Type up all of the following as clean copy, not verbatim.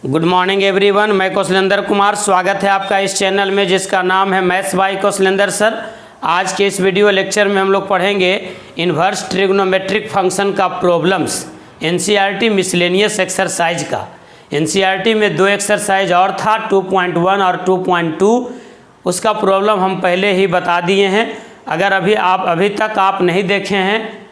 Good morning everyone, मैं कौशलेंद्र कुमार। स्वागत है आपका इस चैनल में जिसका नाम है मैथ्स बाय कौशलेंद्र सर। आज के इस वीडियो लेक्चर में हम लोग पढ़ेंगे इन्वर्स ट्रिग्नोमेट्रिक फंक्शन का प्रॉब्लम्स, एनसीईआरटी मिसलेनियस एक्सरसाइज का। एनसीईआरटी में दो एक्सरसाइज और था, 2.1 और 2.2। उसका प्रॉब्लम हम पहले ही बता दिए हैं। अगर अभी तक आप नहीं देखे हैं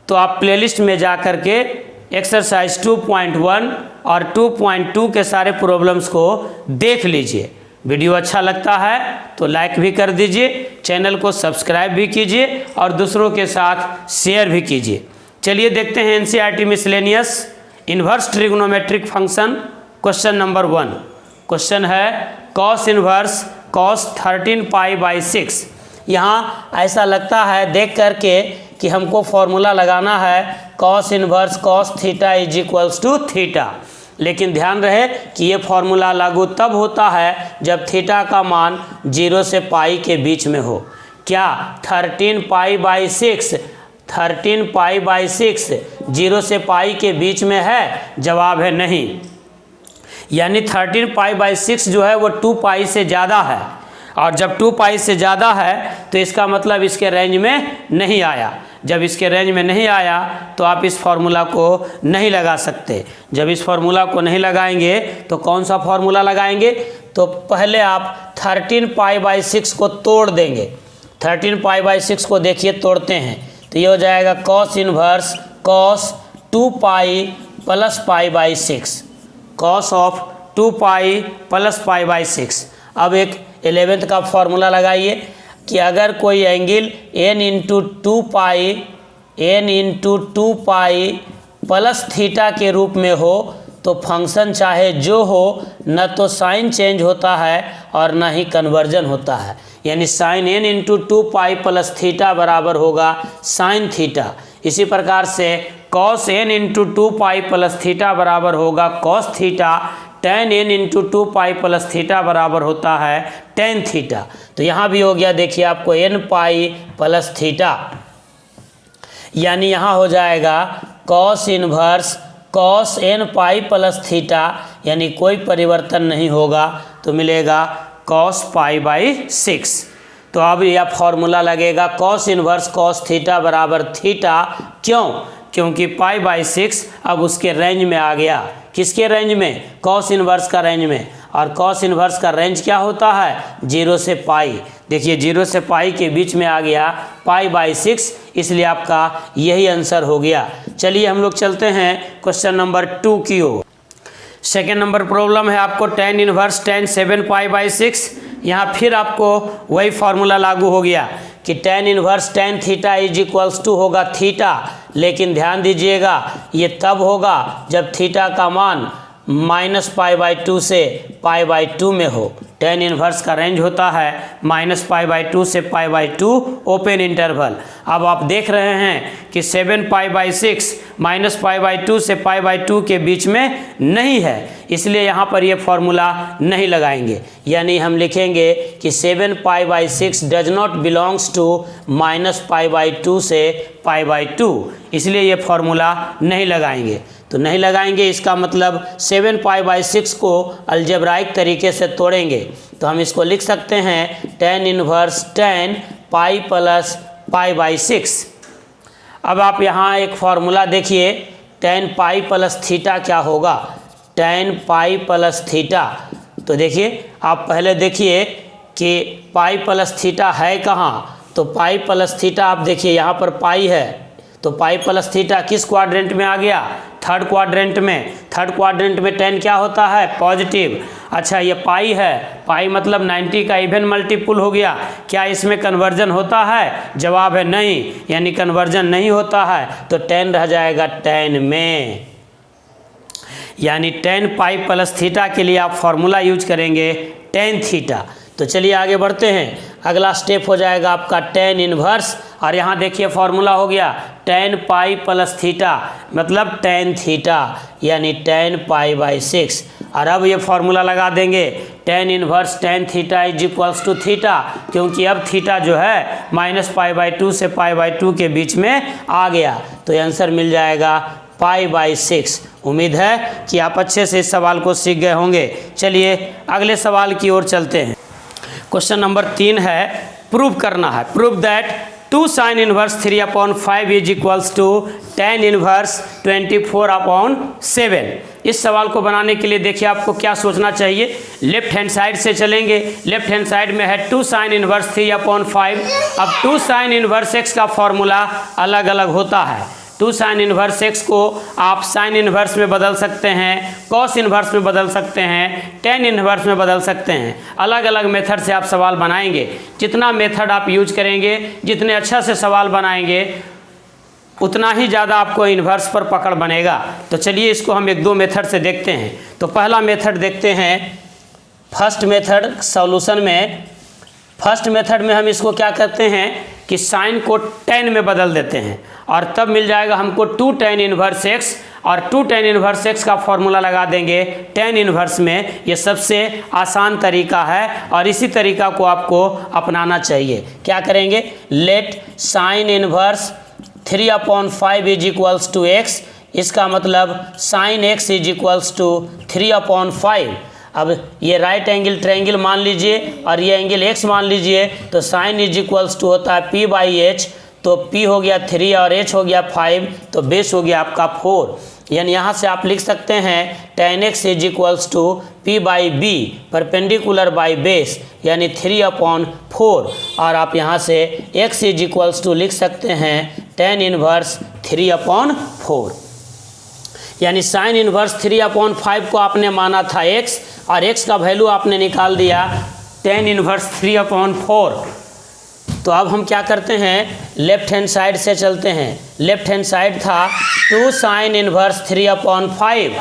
तो आप प्लेलिस्ट में जा कर के एक्सरसाइज 2.1 और 2.2 के सारे प्रॉब्लम्स को देख लीजिए। वीडियो अच्छा लगता है तो लाइक भी कर दीजिए, चैनल को सब्सक्राइब भी कीजिए और दूसरों के साथ शेयर भी कीजिए। चलिए देखते हैं NCERT miscellaneous inverse trigonometric function. Question number 1 question है कॉस इन्वर्स कॉस 13π/6। यहाँ ऐसा लगता है देख करके कि हमको फॉर्मूला लगाना है cos inverse cos theta is equals to theta, लेकिन ध्यान रहे कि ये फॉर्मूला लागू तब होता है जब थीटा का मान 0 से पाई के बीच में हो। क्या 13π/6 0 से पाई के बीच में है? जवाब है नहीं। यानी 13π/6 जो है वो 2 पाई से ज़्यादा है, और जब 2 पाई से ज़्यादा है तो इसका मतलब इसके रेंज में नहीं आया। जब इसके रेंज में नहीं आया तो आप इस फार्मूला को नहीं लगा सकते। जब इस फार्मूला को नहीं लगाएंगे तो कौन सा फार्मूला लगाएंगे? तो पहले आप 13π/6 को तोड़ देंगे। 13π/6 को देखिए तोड़ते हैं तो ये हो जाएगा cos inverse cos 2 pi plus π/6, cos of 2 pi plus π/6। अब एक 11th का फॉर्मूला लगाइए कि अगर कोई angle n into 2 pi plus theta के रूप में हो तो फंक्शन चाहे जो हो न तो साइन चेंज होता है और न ही कन्वर्जन होता है। यानी sine n into 2 pi plus theta बराबर होगा साइन थीटा। इसी प्रकार से cos n into 2 pi plus theta बराबर होगा cos theta. tan n into 2 pi plus theta बराबर होता है tan थीटा। तो यहाँ भी हो गया, देखिए आपको n पाई प्लस थीटा, यानी यहाँ हो जाएगा कॉस इन्वर्स कॉस n पाई प्लस थीटा, यानी कोई परिवर्तन नहीं होगा तो मिलेगा कॉस π/6। तो अब यह फॉर्मूला लगेगा कॉस इन्वर्स कॉस थीटा बराबर थीटा। क्यों? क्योंकि π/6 अब उसके रेंज में आ गया। किसके रेंज में? कॉस इन्वर्स का रेंज में। और कॉस इन्वर्स का रेंज क्या होता है? 0 से पाई। देखिए 0 से पाई के बीच में आ गया π/6, इसलिए आपका यही आंसर हो गया। चलिए हम लोग चलते हैं क्वेश्चन नंबर 2 की ओर। सेकेंड नंबर प्रॉब्लम है आपको tan इन्वर्स tan 7π/6। यहाँ फिर आपको वही फार्मूला लागू हो गया कि tan inverse tan theta is equals to होगा थीटा, लेकिन ध्यान दीजिएगा ये तब होगा जब थीटा का मान -π/2 से π/2 में हो। tan इन्वर्स का रेंज होता है -π/2 से π/2 ओपन इंटरवल। अब आप देख रहे हैं कि 7π/6 -π/2 से π/2 के बीच में नहीं है, इसलिए यहाँ पर ये फॉर्मूला नहीं लगाएंगे। यानी हम लिखेंगे कि 7π/6 डज नॉट बिलोंग्स टू -π/2 से π/2, इसलिए ये फॉर्मूला नहीं लगाएंगे। तो नहीं लगाएंगे इसका मतलब 7π/6 को अलजेब्राइक तरीके से तोड़ेंगे तो हम इसको लिख सकते हैं tan inverse tan pi plus π/6। अब आप यहाँ एक फॉर्मूला देखिए tan पाई प्लस थीटा क्या होगा? tan pi plus theta. तो देखिए आप पहले देखिए कि पाई प्लस थीटा है कहाँ? तो पाई प्लस थीटा आप देखिए यहाँ पर पाई है, तो पाई प्लस थीटा किस क्वाड्रेंट में आ गया? थर्ड क्वाड्रेंट में। थर्ड क्वाड्रेंट में tan क्या होता है? पॉजिटिव। अच्छा ये पाई है, पाई मतलब 90 का इवन मल्टीपुल हो गया। क्या इसमें कन्वर्जन होता है? जवाब है नहीं, यानी कन्वर्जन नहीं होता है तो tan रह जाएगा tan में। यानी tan पाई प्लस थीटा के लिए आप फॉर्मूला यूज करेंगे tan थीटा। तो चलिए आगे बढ़ते हैं। अगला स्टेप हो जाएगा आपका tan इन्वर्स, और यहाँ देखिए फॉर्मूला हो गया tan पाई प्लस थीटा मतलब tan थीटा, यानी tan π/6। और अब ये फॉर्मूला लगा देंगे tan inverse tan theta is equals to theta, क्योंकि अब थीटा जो है -π/2 से π/2 के बीच में आ गया, तो आंसर मिल जाएगा π/6 उम्मीद है कि आप अच्छे से इस सवाल को सीख गए होंगे। चलिए अगले सवाल की ओर चलते हैं। क्वेश्चन नंबर 3 है, प्रूव करना है। Prove that 2 sin inverse 3/5 is equals to tan inverse 24/7। इस सवाल को बनाने के लिए देखिए आपको क्या सोचना चाहिए। लेफ्ट हैंड साइड से चलेंगे। लेफ्ट हैंड साइड में है 2 sin इनवर्स 3/5। अब 2 sin इनवर्स x का फॉर्मूला अलग अलग होता है। 2 sin इनवर्स x को आप साइन इनवर्स में बदल सकते हैं, कॉस इनवर्स में बदल सकते हैं, टेन इनवर्स में बदल सकते हैं। अलग अलग मेथड से आप सवाल बनाएंगे। जितना मेथड आप यूज करेंगे, जितने अच्छा से सवाल बनाएंगे, उतना ही ज़्यादा आपको इन्वर्स पर पकड़ बनेगा। तो चलिए इसको हम 1-2 मेथड से देखते हैं। तो पहला मेथड देखते हैं, फर्स्ट मेथड सॉल्यूशन में। फर्स्ट मेथड में हम इसको क्या करते हैं कि साइन को टेन में बदल देते हैं और तब मिल जाएगा हमको 2 tan इनवर्स x, और 2 tan इनवर्स x का फॉर्मूला लगा देंगे tan इनवर्स में। ये सबसे आसान तरीका है और इसी तरीका को आपको अपनाना चाहिए। क्या करेंगे, let sine inverse 3/5 is equals to x। इसका मतलब sine x is equals to 3/5। अब ये राइट एंगल ट्रायंगल मान लीजिए और ये एंगल x मान लीजिए, तो साइन इज इक्वल्स टू होता है p/h। तो p हो गया 3 और h हो गया 5, तो बेस हो गया आपका 4। यानी यहाँ से आप लिख सकते हैं tan x is equals to p/b perpendicular by base, यानी 3/4। और आप यहाँ से x इज इक्वल्स टू लिख सकते हैं tan इनवर्स 3/4। यानी साइन इनवर्स 3/5 को आपने माना था x, और x का वैल्यू आपने निकाल दिया tan इनवर्स 3/4। तो अब हम क्या करते हैं, लेफ्ट हैंड साइड से चलते हैं। लेफ्ट हैंड साइड था 2 sin इनवर्स 3/5।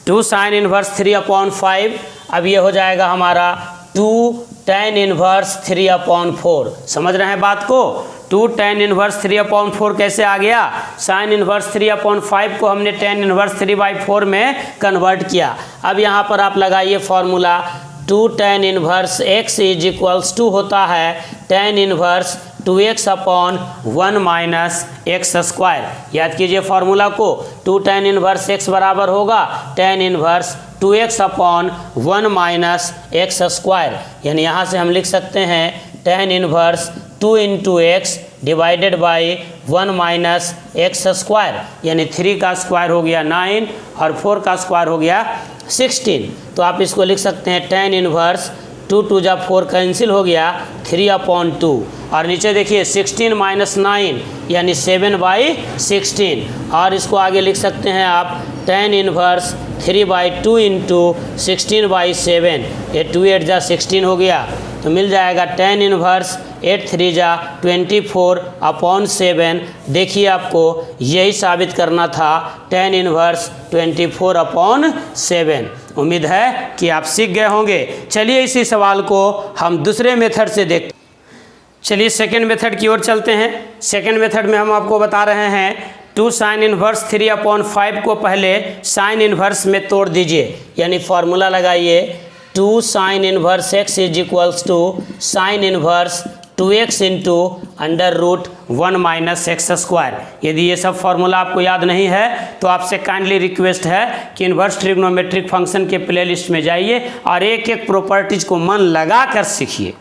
2 sin inverse 3/5। अब ये हो जाएगा हमारा 2 tan इनवर्स 3/4। समझ रहे हैं बात को। 2 tan इनवर्स 3/4 कैसे आ गया, साइन इनवर्स 3/5 को हमने tan इनवर्स 3/4 में कन्वर्ट किया। अब यहाँ पर आप लगाइए formula, 2 tan inverse x is equals to होता है tan inverse 2x/1 minus x square. याद कीजिए फॉर्मूला को। 2 tan इनवर्स x बराबर होगा tan inverse 2x/1 minus x square. यानी यहाँ से हम लिख सकते हैं tan inverse 2 × x divided by 1 minus x square, यानी 3 का स्क्वायर हो गया 9 और 4 का स्क्वायर हो गया 16। तो आप इसको लिख सकते हैं tan इनवर्स 2 × 2 = 4 कैंसिल हो गया 3/2। और नीचे देखिए 16 - 9 यानी 7/16। और इसको आगे लिख सकते हैं आप tan इनवर्स 3/2 × 16/7। ये 2 × 8 = 16 हो गया। तो मिल जाएगा tan इनवर्स 8 × 3 = 24/7। देखिए आपको यही साबित करना था tan इनवर्स 24/7। उम्मीद है कि आप सीख गए होंगे। चलिए इसी सवाल को हम दूसरे मेथड से देखते। चलिए सेकेंड मेथड की ओर चलते हैं। सेकेंड मेथड में हम आपको बता रहे हैं 2 sin इनवर्स 3/5 को पहले साइन इनवर्स में तोड़ दीजिए। यानी फॉर्मूला लगाइए 2 sin inverse x is equals to sine inverse 2x × √1 minus x square. यदि ये सब फॉर्मूला आपको याद नहीं है तो आपसे काइंडली रिक्वेस्ट है कि इन्वर्स ट्रिग्नोमेट्रिक फंक्शन के प्लेलिस्ट में जाइए और एक एक प्रॉपर्टीज को मन लगा कर सीखिए।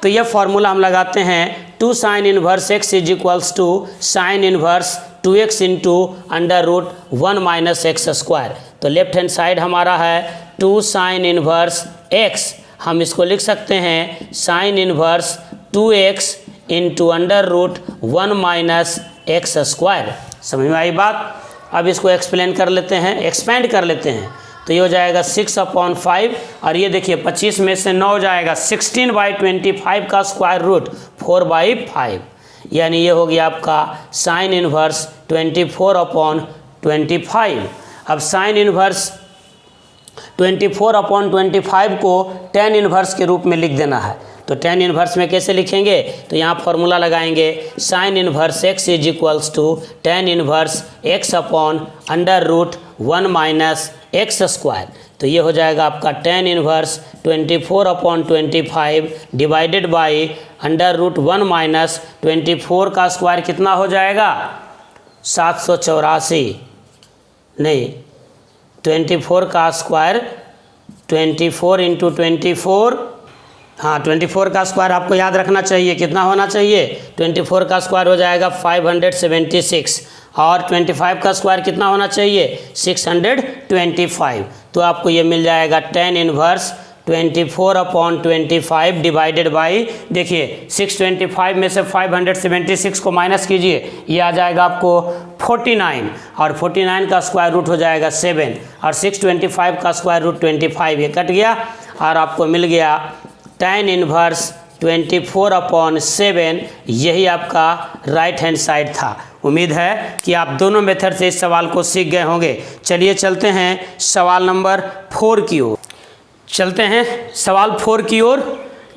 तो यह फॉर्मूला हम लगाते हैं 2 sin inverse x is equals to sine inverse 2x × √1 minus x square. तो लेफ्ट हैंड साइड हमारा है 2 sin इनवर्स x। हम इसको लिख सकते हैं sign inverse 2x × √1 minus x square. समझ में आई बात। अब इसको एक्सप्लेन कर लेते हैं, एक्सपेंड कर लेते हैं। तो ये हो जाएगा 6/5 और ये देखिए 25 में से 9 हो जाएगा 16/25 का स्क्वायर रूट 4/5। यानी ये हो गया आपका साइन इनवर्स 24/25। अब साइन इनवर्स 24/25 को tan इनवर्स के रूप में लिख देना है। तो tan इनवर्स में कैसे लिखेंगे, तो यहाँ फॉर्मूला लगाएंगे sine inverse x is equals to tan inverse x/√1 minus x square. तो ये हो जाएगा आपका tan inverse 24/25 divided by √1 minus 24 का स्क्वायर कितना हो जाएगा 784। नहीं 24 का स्क्वायर 24 इंटू 24, हाँ 24 का स्क्वायर आपको याद रखना चाहिए, कितना होना चाहिए, 24 का स्क्वायर हो जाएगा 576 और 25 का स्क्वायर कितना होना चाहिए 625। तो आपको ये मिल जाएगा tan इनवर्स 24/25 डिवाइडेड बाई, देखिए 625 में से 576 को माइनस कीजिए, ये आ जाएगा आपको 49 और 49 का स्क्वायर रूट हो जाएगा 7 और 625 का स्क्वायर रूट 25, ये कट गया और आपको मिल गया tan इनवर्स 24/7। यही आपका राइट हैंड साइड था। उम्मीद है कि आप दोनों मेथड से इस सवाल को सीख गए होंगे। चलिए चलते हैं सवाल नंबर 4 की ओर। चलते हैं सवाल 4 की ओर।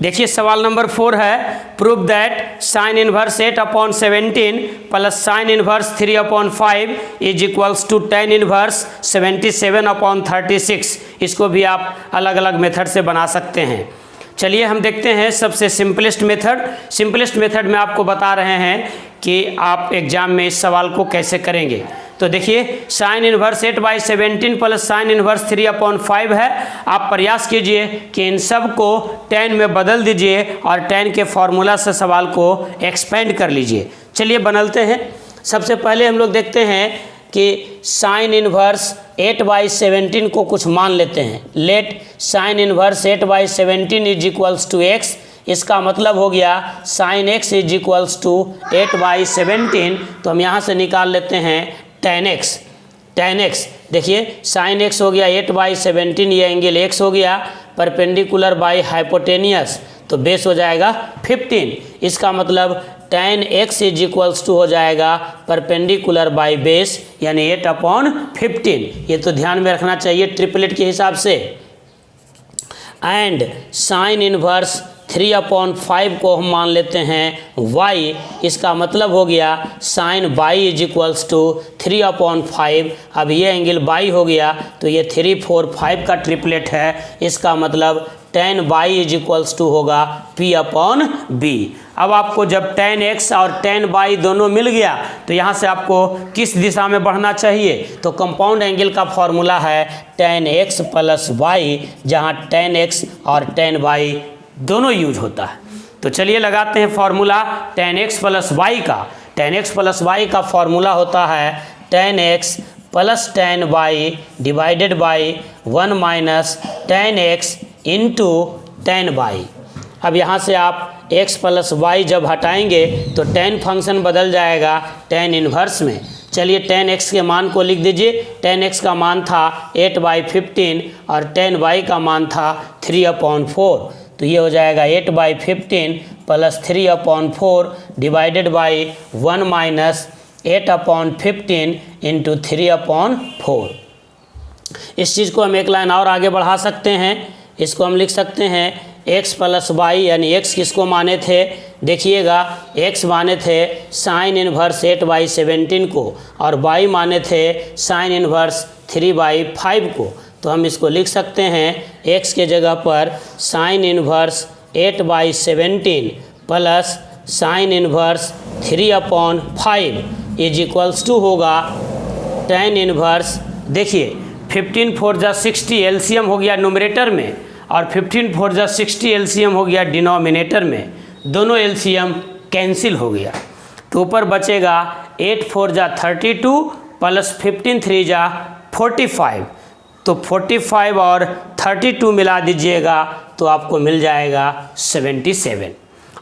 देखिए सवाल नंबर 4 है, prove that sine inverse 8/17 plus sine inverse 3/5 is equals to tan inverse 77/36। इसको भी आप अलग अलग मेथड से बना सकते हैं। चलिए हम देखते हैं सबसे सिंपलेस्ट मेथड। सिंपलेस्ट मेथड में आपको बता रहे हैं कि आप एग्जाम में इस सवाल को कैसे करेंगे। तो देखिए sign inverse 8/17 plus sine inverse 3/5 है। आप प्रयास कीजिए कि इन सब को tan में बदल दीजिए और tan के फॉर्मूला से सवाल को एक्सपेंड कर लीजिए। चलिए बनलते हैं। सबसे पहले हम लोग देखते हैं कि साइन इनवर्स 8/17 को कुछ मान लेते हैं। Let sine inverse 8/17 is equals to x। इसका मतलब हो गया sine x is equals to 8/17। तो हम यहाँ से निकाल लेते हैं tan x। tan x देखिए साइन x हो गया 8/17, ये एंगल x हो गया, परपेंडिकुलर बाई हाइपोटेनियस, तो बेस हो जाएगा 15। इसका मतलब tan x is equals to हो जाएगा परपेंडिकुलर बाई बेस यानी 8/15। ये तो ध्यान में रखना चाहिए ट्रिपलेट के हिसाब से। एंड साइन इनवर्स 3/5 को हम मान लेते हैं y। इसका मतलब हो गया sine by is equals to 3/5। अब ये एंगल बाई हो गया तो ये 3, 4, 5 का ट्रिपलेट है। इसका मतलब tan by is equals to होगा p/b। अब आपको जब tan x और tan बाई दोनों मिल गया तो यहाँ से आपको किस दिशा में बढ़ना चाहिए, तो कंपाउंड एंगल का फॉर्मूला है tan x प्लस y, जहाँ tan x और tan y दोनों यूज होता है। तो चलिए लगाते हैं formula tan x plus y का। tan x प्लस y का फॉर्मूला होता है tan x plus tan y divided by 1 minus tan x into tan y। अब यहाँ से आप x प्लस y जब हटाएंगे तो tan फंक्शन बदल जाएगा tan इनवर्स में। चलिए tan x के मान को लिख दीजिए। tan x का मान था 8/15 और tan y का मान था 3/4। तो ये हो जाएगा 8/15 plus 3/4 divided by 1 minus 8/15 into 3/4। इस चीज़ को हम एक लाइन और आगे बढ़ा सकते हैं। इसको हम लिख सकते हैं x प्लस वाई, यानी x किसको माने थे, देखिएगा x माने थे साइन इनवर्स 8/17 को और y माने थे साइन इनवर्स 3/5 को। तो हम इसको लिख सकते हैं x के जगह पर sine inverse 8/17 plus sine inverse 3/5 is equals to होगा tan इनवर्स, देखिए 15 4 जा 60 एलसीएम हो गया न्यूमरेटर में और 15 4 जा 60 एलसीएम हो गया डिनोमिनेटर में। दोनों एलसीएम कैंसिल हो गया तो ऊपर बचेगा 8 4 जा 32 प्लस 15 3 जा 45। तो 45 और 32 मिला दीजिएगा तो आपको मिल जाएगा 77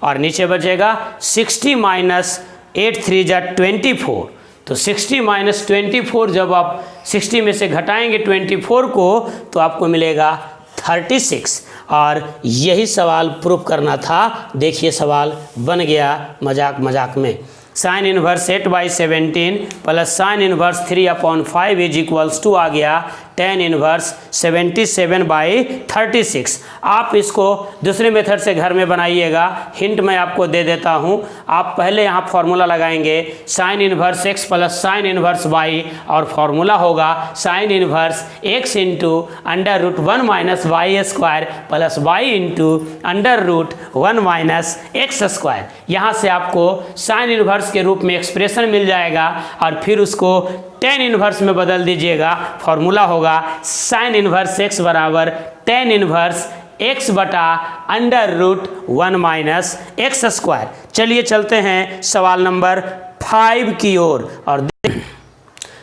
और नीचे बचेगा 60 माइनस 8 3 जा 24। तो 60 माइनस 24 जब आप 60 में से घटाएंगे 24 को तो आपको मिलेगा 36। और यही सवाल प्रूफ करना था। देखिए सवाल बन गया मजाक मजाक में। Sine inverse 8/17 plus sine inverse 3/5 is equals to आ गया tan इनवर्स 77/36। आप इसको दूसरे मेथड से घर में बनाइएगा, हिंट मैं आपको दे देता हूँ। आप पहले यहाँ फॉर्मूला लगाएंगे sine inverse x plus sine inverse y और फॉर्मूला होगा sine inverse x into under root 1 minus y square plus y into under root 1 minus x square. यहाँ से आपको साइन इनवर्स के रूप में एक्सप्रेशन मिल जाएगा और फिर उसको टेन इनवर्स में बदल दीजिएगा, फॉर्मूला होगा साइन इनवर्स x बराबर टेन इनवर्स x बटा under root 1 minus x square. चलिए चलते हैं सवाल नंबर 5 की ओर और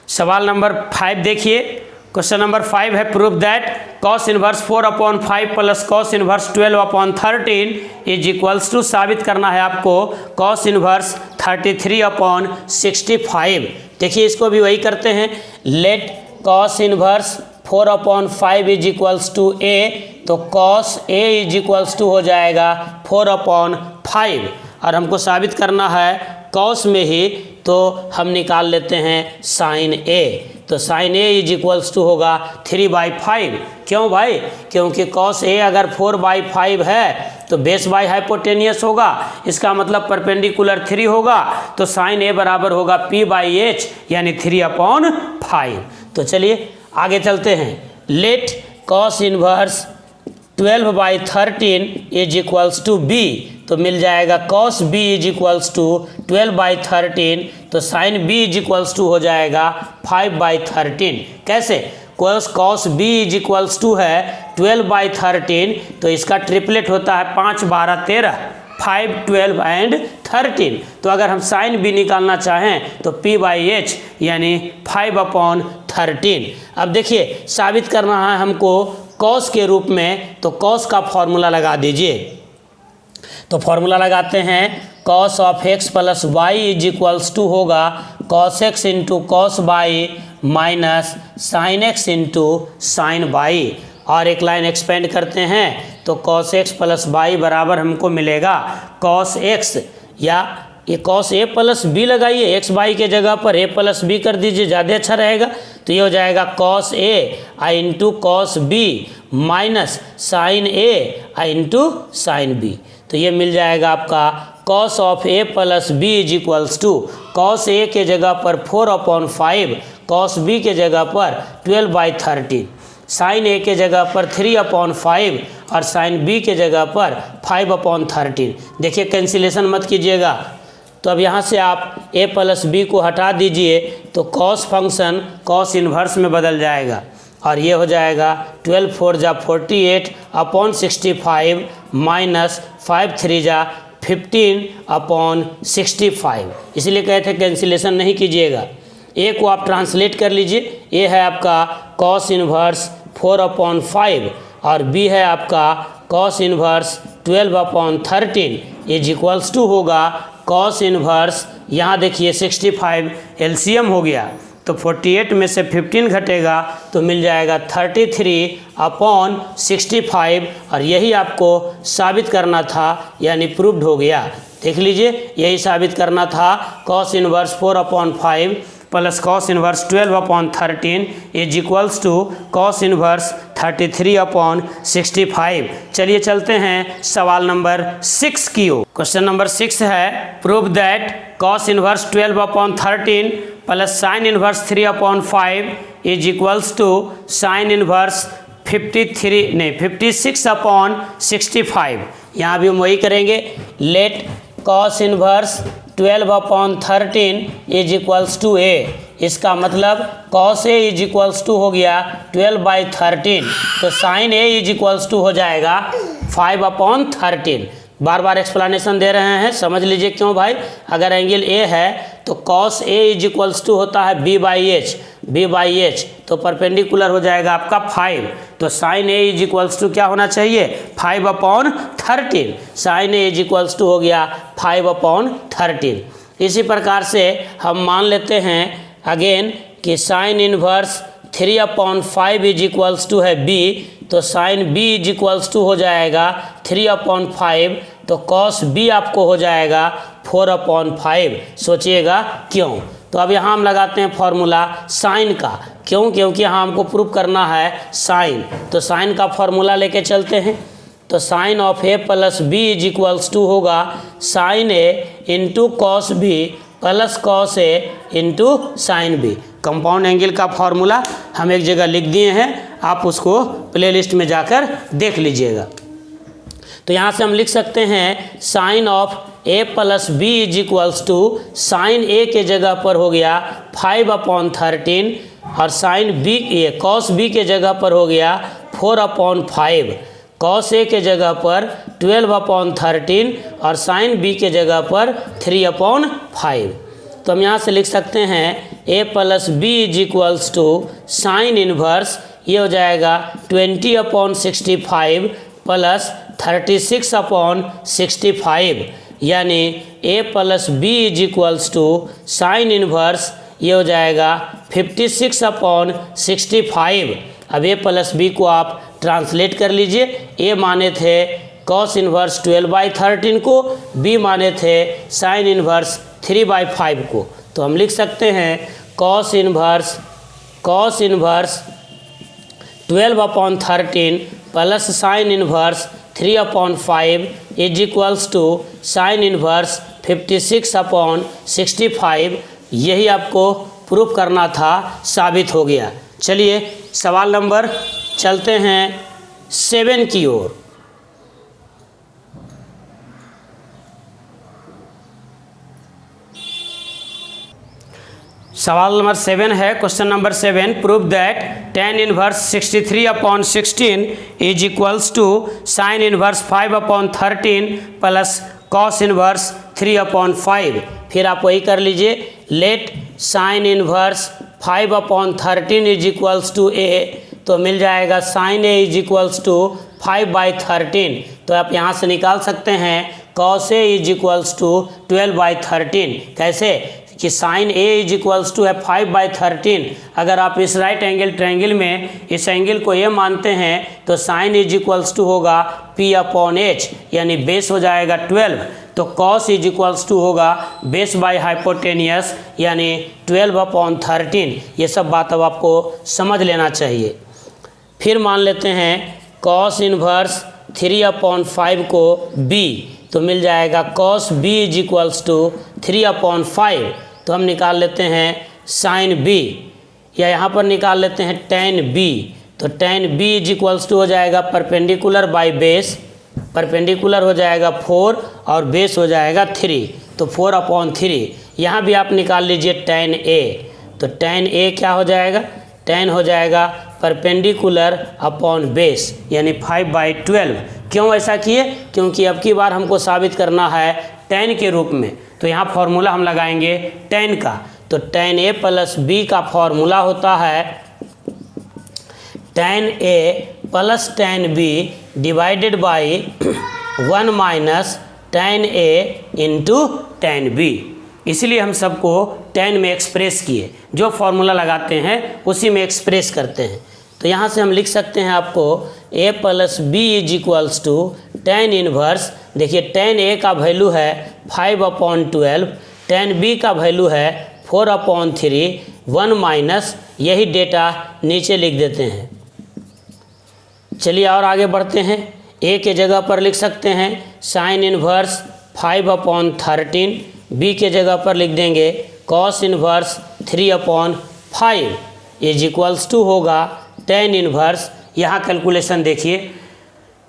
सवाल नंबर 5 देखिए। क्वेश्चन नंबर 5 है prove that cos inverse 4/5 plus cos inverse 12/13 is equals to, साबित करना है आपको cos इनवर्स 33/65। देखिए इसको भी वही करते हैं, let cos inverse 4/5 is equals to a, तो cos a is equals to हो जाएगा 4/5 और हमको साबित करना है cos में ही, तो हम निकाल लेते हैं sin a, तो sin a is equals to होगा 3/5। क्यों भाई? क्योंकि cos a अगर 4/5 है तो बेस बाई हाइपोटेनियस होगा, इसका मतलब परपेंडिकुलर 3 होगा, तो sin a बराबर होगा p/h यानी 3/5। तो चलिए आगे चलते हैं, let cos inverse 12/13 is equals to b, तो मिल जाएगा cos b is equals to 12/13, तो sin b is equals to हो जाएगा 5/13। कैसे? cos b is equals to है 12/13, तो इसका ट्रिपलेट होता है 5 12 13, 5 12 एंड 13, तो अगर हम sin b निकालना चाहें तो p/h यानी 5/13। अब देखिए साबित करना है हमको cos के रूप में, तो cos का फॉर्मूला लगा दीजिए। तो फॉर्मूला लगाते हैं, cos of x plus y is equals to होगा cos x into cos y minus sine x into sine y, और एक लाइन एक्सपेंड करते हैं तो cos x प्लस वाई बराबर हमको मिलेगा cos x, या ये cos a प्लस बी लगाइए, x वाई के जगह पर a प्लस बी कर दीजिए, ज़्यादा अच्छा रहेगा। तो ये हो जाएगा cos a into cos b minus sine a into sine b, तो ये मिल जाएगा आपका cos of a plus B is equals to cos a के जगह पर 4/5, cos b के जगह पर 12/13, साइन a के जगह पर 3/5 और साइन b के जगह पर 5/13। देखिए कैंसिलेशन मत कीजिएगा, तो अब यहाँ से आप a प्लस बी को हटा दीजिए तो cos फंक्शन cos इन्वर्स में बदल जाएगा, और ये हो जाएगा 12 4 जा 48/65 माइनस 5 3 जा 15/65। इसलिए कहे थे कैंसिलेशन नहीं कीजिएगा। ए को आप ट्रांसलेट कर लीजिए, ए है आपका cos इन्वर्स 4/5 और बी है आपका cos inverse 12/13 is equals to होगा cos इन्वर्स, यहाँ देखिए 65 एलसीएम हो गया, तो 48 में से 15 घटेगा तो मिल जाएगा 33/65, और यही आपको साबित करना था, यानी प्रूव्ड हो गया। देख लीजिए यही साबित करना था, cos inverse 4/5 plus cos inverse 12/13 is equals to cos inverse 33/65। चलिए चलते हैं सवाल नंबर 6 की ओर। क्वेश्चन नंबर 6 है prove that cos inverse 12/13 plus sine inverse 3/5 is equals to sine inverse 56/65। यहाँ भी हम वही करेंगे, let cos inverse 12/13 is equals to a, इसका मतलब cos a is equals to हो गया 12/13, तो sin a is equals to हो जाएगा 5/13। बार बार एक्सप्लेनेशन दे रहे हैं, समझ लीजिए क्यों भाई। अगर एंगल a है तो cos a is equals to होता है b/h, तो परपेंडिकुलर हो जाएगा आपका 5, तो sin a is equals to क्या होना चाहिए 5/13, sin a is equals to हो गया 5/13। इसी प्रकार से हम मान लेते हैं अगेन कि sine inverse 3/5 is equals to है b, तो sine b is equals to हो जाएगा 3/5, तो cos b आपको हो जाएगा 4/5। सोचिएगा क्यों। तो अब यहाँ हम लगाते हैं फॉर्मूला साइन का, क्यों? क्योंकि यहाँ हमको प्रूव करना है साइन, तो साइन का फॉर्मूला लेके चलते हैं। तो sine of a plus b is equals to होगा sine a into cos b plus cos a into sine b। Compound angle का फॉर्मूला हम एक जगह लिख दिए हैं, आप उसको प्लेलिस्ट में जाकर देख लीजिएगा। तो यहाँ से हम लिख सकते हैं sine of A plus B is equals to sine A के जगह पर हो गया 5/13 और साइन बी ये कॉस बी के जगह पर हो गया 4/5, कॉस ए के जगह पर 12/13 और साइन बी के जगह पर 3/5। तो हम यहाँ से लिख सकते हैं A plus B is equals to sine inverse, ये हो जाएगा 20/65 प्लस 36/65, यानी A plus B is equals to sine inverse, ये हो जाएगा 56/65। अब ए प्लस बी को आप ट्रांसलेट कर लीजिए। ए माने थे कॉस इनवर्स 12/13 को, बी माने थे साइन इनवर्स 3/5 को। तो हम लिख सकते हैं cos inverse 12/13 plus sine inverse 3/5 is equals to sine inverse 56/65। यही आपको प्रूफ करना था, साबित हो गया। चलिए सवाल नंबर चलते हैं 7 की ओर। सवाल नंबर 7 है, question number 7, prove that tan inverse 63/16 is equals to sine inverse 5/13 plus cos inverse 3/5। फिर आप वही कर लीजिए, let sine inverse 5/13 is equals to A, तो मिल जाएगा sine A is equals to 5/13। तो आप यहाँ से निकाल सकते हैं cos A is equals to 12/13। कैसे कि sine A is equals to है 5/13। अगर आप इस राइट एंगल ट्रायंगल में इस एंगल को ए मानते हैं तो साइन इज इक्वल्स टू होगा P/H, यानी बेस हो जाएगा 12। तो कॉस इज इक्वल्स टू होगा बेस बाय हाइपोटेनियस, यानी 12/13। ये सब बात अब आपको समझ लेना चाहिए। फिर मान लेते हैं कॉस इनवर्स 3/5 को b, तो मिल जाएगा cos b is equals to 3/5। तो हम निकाल लेते हैं साइन b, या यहाँ पर निकाल लेते हैं tan b। तो tan b is equals to हो जाएगा परपेंडिकुलर बाय बेस, परपेंडिकुलर हो जाएगा 4 और बेस हो जाएगा 3, तो 4/3। यहाँ भी आप निकाल लीजिए tan a, तो tan a क्या हो जाएगा, tan हो जाएगा परपेंडिकुलर अपॉन बेस, यानी 5/12। क्यों ऐसा किए, क्योंकि अब की बार हमको साबित करना है tan के रूप में, तो यहाँ फॉर्मूला हम लगाएंगे tan का। तो tan a प्लस b का फॉर्मूला होता है tan a plus tan b divided by 1 minus tan a into tan b। इसलिए हम सबको tan में एक्सप्रेस किए, जो फॉर्मूला लगाते हैं उसी में एक्सप्रेस करते हैं। तो यहाँ से हम लिख सकते हैं आपको a plus B is equals to tan inverse, देखिए tan a का वैल्यू है 5/12, tan b का वैल्यू है 4/3, 1 माइनस, यही डेटा नीचे लिख देते हैं। चलिए और आगे बढ़ते हैं। a के जगह पर लिख सकते हैं साइन इनवर्स 5/13, b के जगह पर लिख देंगे cos inverse 3/5 is equals to होगा tan इनवर्स। यहाँ कैलकुलेशन देखिए,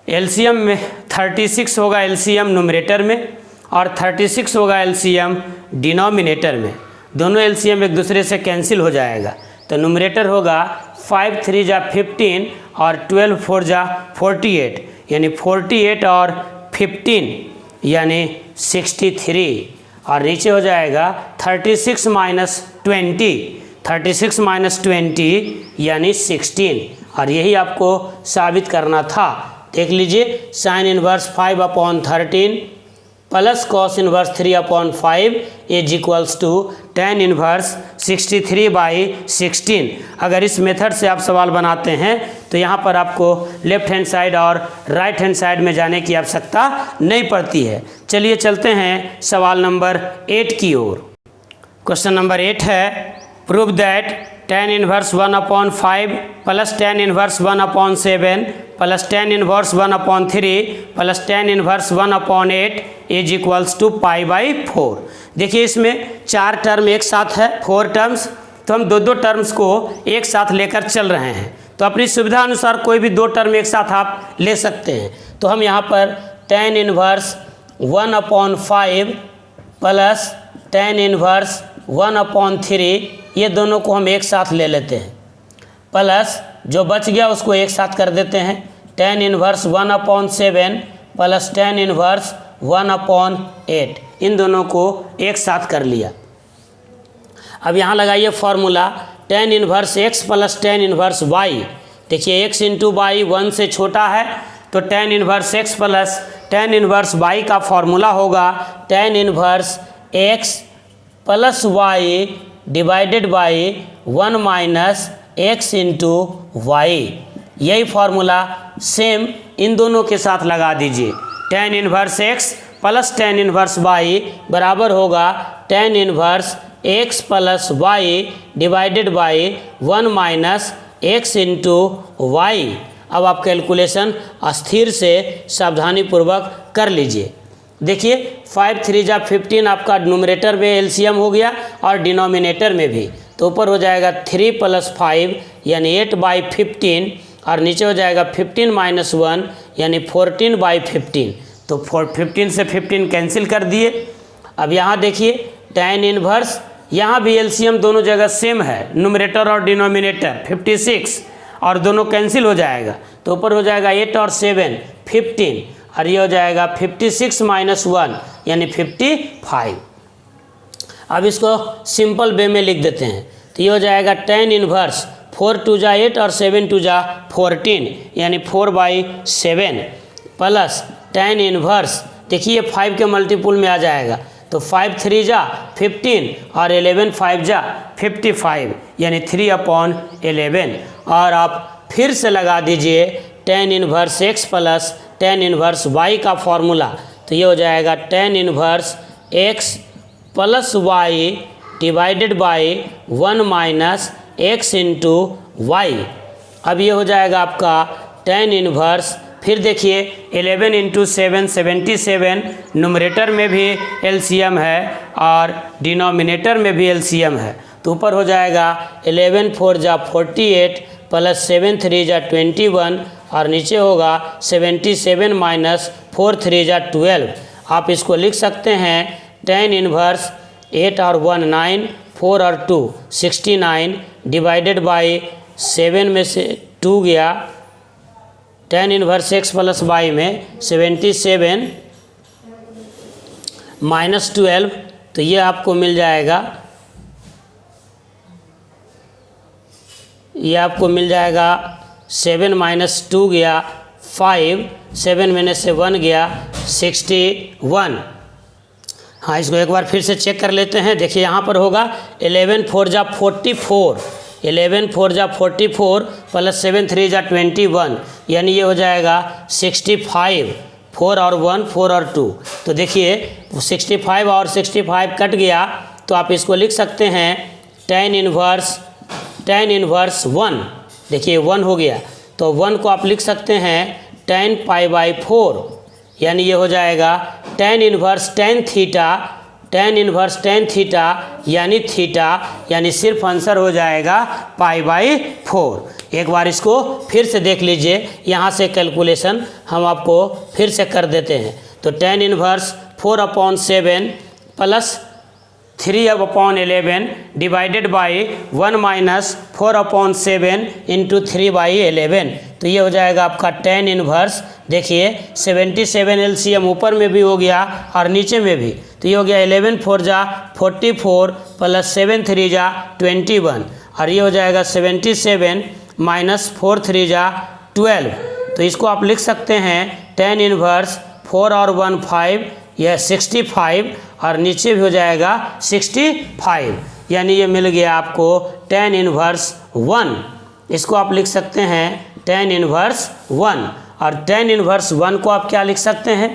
एलसीएम में 36 होगा एलसीएम न्यूमरेटर में और 36 होगा एलसीएम डिनोमिनेटर में। दोनों एलसीएम एक दूसरे से कैंसिल हो जाएगा, तो न्यूमरेटर होगा 5 3 जा 15 और 12 4 जा 48, यानी 48 और 15 यानी 63, और नीचे हो जाएगा 36 माइनस 20 यानी 16, और यही आपको साबित करना था। देख लीजिए, sine inverse 5/13 plus cos inverse 3/5 is equals to tan inverse 63/16। अगर इस मेथड से आप सवाल बनाते हैं तो यहाँ पर आपको लेफ्ट हैंड साइड और राइट हैंड साइड में जाने की आवश्यकता नहीं पड़ती है। चलिए चलते हैं सवाल नंबर 8 की ओर। क्वेश्चन नंबर 8 है, prove that tan inverse 1/5 plus tan inverse 1/7 plus tan inverse 1/3 plus tan inverse 1/8 is equals to π/4। देखिए इसमें 4 टर्म एक साथ है, 4 टर्म्स, तो हम दो टर्म्स को एक साथ लेकर चल रहे हैं। तो अपनी सुविधा अनुसार कोई भी 2 टर्म एक साथ आप ले सकते हैं। तो हम यहाँ पर tan inverse 1/5 plus tan inverse 1/3, ये दोनों को हम एक साथ ले लेते हैं, प्लस जो बच गया उसको एक साथ कर देते हैं, tan inverse 1/7 plus tan inverse 1/8, इन दोनों को एक साथ कर लिया। अब यहाँ लगाइए formula tan inverse x plus tan inverse y। देखिए x इंटू वाई 1 से छोटा है, तो tan inverse x plus tan inverse y का फॉर्मूला होगा tan inverse x plus y divided by 1 minus x into y. यही फॉर्मूला सेम इन दोनों के साथ लगा दीजिए, tan inverse x plus tan inverse y बराबर होगा tan inverse x plus y divided by 1 minus x into y. अब आप कैलकुलेशन अस्थिर से सावधानीपूर्वक कर लीजिए। देखिए 5 3 जा 15 आपका न्यूमरेटर में एलसीएम हो गया और डिनोमिनेटर में भी, तो ऊपर हो जाएगा 3 प्लस 5 यानी 8/15 और नीचे हो जाएगा 15 माइनस 1 यानी 14/15। तो 15 से 15 कैंसिल कर दिए। अब यहाँ देखिए tan इनवर्स, यहाँ भी एलसीएम दोनों जगह सेम है, न्यूमरेटर और डिनोमिनेटर 56 और दोनों कैंसिल हो जाएगा, तो ऊपर हो जाएगा 8 और 7 15 और ये हो जाएगा 56 माइनस 1 यानी 55। अब इसको सिंपल वे में लिख देते हैं, तो ये हो जाएगा tan इनवर्स 4 2 जा 8 और 7 2 जा 14 यानी 4/7 प्लस tan इनवर्स, देखिए 5 के मल्टीपुल में आ जाएगा, तो 5 3 जा 15 और 11 5 जा 55 यानी 3/11। और आप फिर से लगा दीजिए tan inverse x plus tan inverse y का फॉर्मूला, तो ये हो जाएगा tan inverse x plus y divided by 1 minus x into y. अब ये हो जाएगा आपका tan इनवर्स, फिर देखिए 11 इंटू 7 77, न्यूमरेटर में भी एलसीएम है और डिनोमिनेटर में भी एलसीएम है, तो ऊपर हो जाएगा 11 4 जा 48 प्लस 7 3 जा 21 और नीचे होगा 77 माइनस 4 3 जा 12। आप इसको लिख सकते हैं tan इनवर्स 8 और 1 9 4 और 2 69 डिवाइडेड बाई 7 में से 2 गया, tan inverse x plus y में 77 माइनस 12, तो ये आपको मिल जाएगा, ये आपको मिल जाएगा 7 माइनस 2 गया 5, 7 में से 1 गया 61। हाँ, इसको एक बार फिर से चेक कर लेते हैं। देखिए यहाँ पर होगा 11 4 जा 44, 11 4 जा 44 प्लस 7 3 जा 21 यानी ये हो जाएगा 65, 4 और 1 4 और 2, तो देखिए 65 और 65 कट गया, तो आप इसको लिख सकते हैं tan इनवर्स 1। देखिए 1 हो गया, तो 1 को आप लिख सकते हैं tan π/4 यानी ये हो जाएगा tan इनवर्स tan थीटा यानी थीटा, यानी सिर्फ आंसर हो जाएगा π/4। एक बार इसको फिर से देख लीजिए, यहाँ से कैलकुलेशन हम आपको फिर से कर देते हैं। तो tan inverse 4/7 plus 3/11 divided by 1 minus 4/7 into 3/11, तो ये हो जाएगा आपका tan इनवर्स। देखिए 77 एलसीएम ऊपर में भी हो गया और नीचे में भी, तो ये हो गया 11 4 जा 44 प्लस 7 3 जा 21 और ये हो जाएगा 77 माइनस 4 3 जा 12। तो इसको आप लिख सकते हैं tan इनवर्स 4 और 1 5 यह 65 और नीचे भी हो जाएगा 65, यानी ये मिल गया आपको tan इनवर्स 1। इसको आप लिख सकते हैं tan इनवर्स 1, और tan इनवर्स 1 को आप क्या लिख सकते हैं,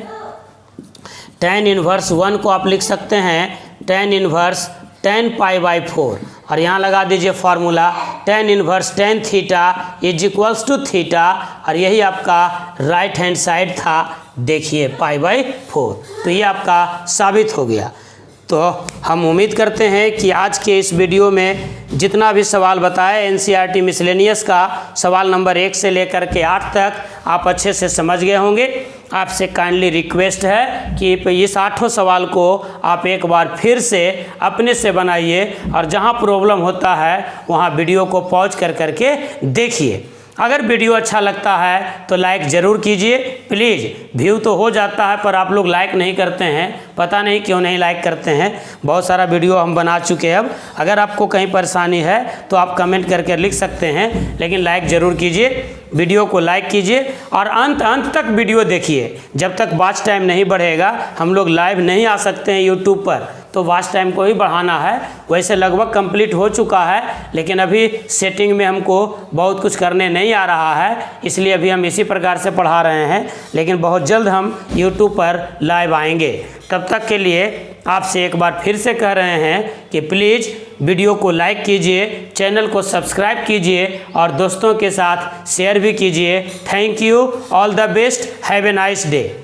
tan इनवर्स 1 को आप लिख सकते हैं tan इनवर्स tan π/4 और यहाँ लगा दीजिए formula tan inverse tan theta is equals to theta, और यही आपका राइट हैंड साइड था। देखिए π/4, तो ये आपका साबित हो गया। तो हम उम्मीद करते हैं कि आज के इस वीडियो में जितना भी सवाल बताया एनसीईआरटी मिसलेनियस का सवाल नंबर 1 से लेकर के 8 तक आप अच्छे से समझ गए होंगे। आपसे काइंडली रिक्वेस्ट है कि इस 8 सवाल को आप एक बार फिर से अपने से बनाइए और जहाँ प्रॉब्लम होता है वहाँ वीडियो को पॉज कर करके देखिए। अगर वीडियो अच्छा लगता है तो लाइक ज़रूर कीजिए प्लीज़। व्यू तो हो जाता है पर आप लोग लाइक नहीं करते हैं, पता नहीं क्यों नहीं लाइक करते हैं। बहुत सारा वीडियो हम बना चुके हैं। अब अगर आपको कहीं परेशानी है तो आप कमेंट करके लिख सकते हैं, लेकिन लाइक ज़रूर कीजिए। वीडियो को लाइक कीजिए और अंत तक वीडियो देखिए। जब तक वॉच टाइम नहीं बढ़ेगा हम लोग लाइव नहीं आ सकते हैं यूट्यूब पर, तो वॉच टाइम को ही बढ़ाना है। वैसे लगभग कंप्लीट हो चुका है, लेकिन अभी सेटिंग में हमको बहुत कुछ करने नहीं आ रहा है, इसलिए अभी हम इसी प्रकार से पढ़ा रहे हैं। लेकिन बहुत जल्द हम यूट्यूब पर लाइव आएंगे। तब तक के लिए आपसे एक बार फिर से कह रहे हैं कि प्लीज़ वीडियो को लाइक कीजिए, चैनल को सब्सक्राइब कीजिए और दोस्तों के साथ शेयर भी कीजिए। Thank you, all the best, have a nice day.